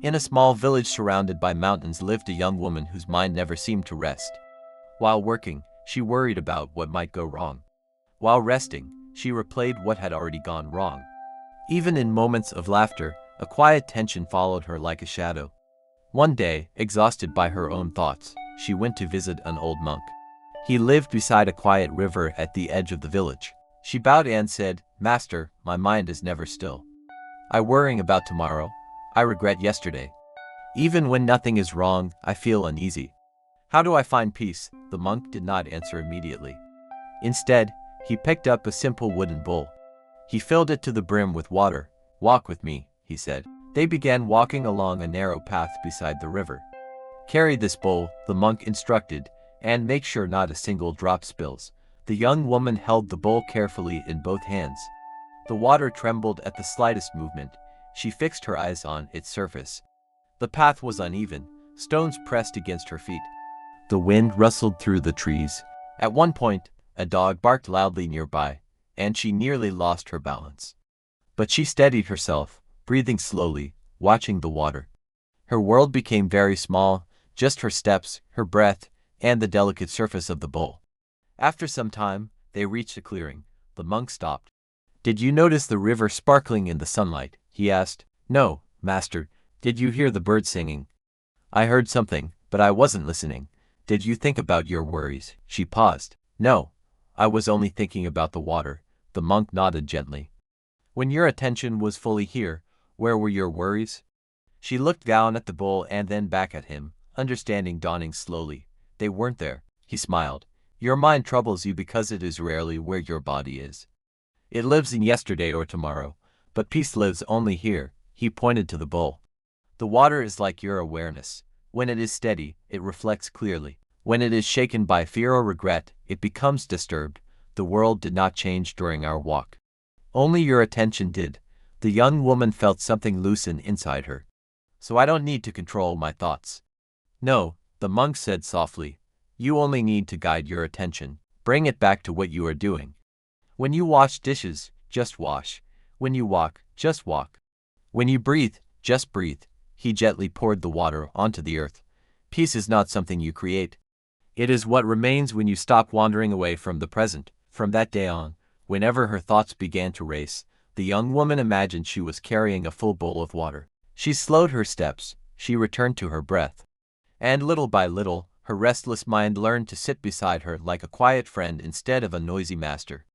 In a small village surrounded by mountains lived a young woman whose mind never seemed to rest. While working, she worried about what might go wrong. While resting, she replayed what had already gone wrong. Even in moments of laughter, a quiet tension followed her like a shadow. One day, exhausted by her own thoughts, she went to visit an old monk. He lived beside a quiet river at the edge of the village. She bowed and said, "Master, my mind is never still. I worrying about tomorrow. I regret yesterday. Even when nothing is wrong, I feel uneasy. How do I find peace?" The monk did not answer immediately. Instead, he picked up a simple wooden bowl. He filled it to the brim with water. "Walk with me," he said. They began walking along a narrow path beside the river. "Carry this bowl," the monk instructed, "and make sure not a single drop spills." The young woman held the bowl carefully in both hands. The water trembled at the slightest movement. She fixed her eyes on its surface. The path was uneven, stones pressed against her feet. The wind rustled through the trees. At one point, a dog barked loudly nearby, and she nearly lost her balance. But she steadied herself, breathing slowly, watching the water. Her world became very small, just her steps, her breath, and the delicate surface of the bowl. After some time, they reached a clearing. The monk stopped. "Did you notice the river sparkling in the sunlight?" he asked. "No, master." "Did you hear the birds singing?" "I heard something, but I wasn't listening." "Did you think about your worries?" She paused. "No, I was only thinking about the water." The monk nodded gently. "When your attention was fully here, where were your worries?" She looked down at the bowl and then back at him, understanding dawning slowly. "They weren't there." He smiled. "Your mind troubles you because it is rarely where your body is. It lives in yesterday or tomorrow, but peace lives only here." He pointed to the bowl. "The water is like your awareness. When it is steady, it reflects clearly. When it is shaken by fear or regret, it becomes disturbed." The world did not change during our walk. Only your attention did. The young woman felt something loosen inside her. "So I don't need to control my thoughts." "No," the monk said softly. "You only need to guide your attention. Bring it back to what you are doing. When you wash dishes, just wash. When you walk, just walk. When you breathe, just breathe." He gently poured the water onto the earth. "Peace is not something you create. It is what remains when you stop wandering away from the present." From that day on, whenever her thoughts began to race, the young woman imagined she was carrying a full bowl of water. She slowed her steps, she returned to her breath. And little by little, her restless mind learned to sit beside her like a quiet friend instead of a noisy master.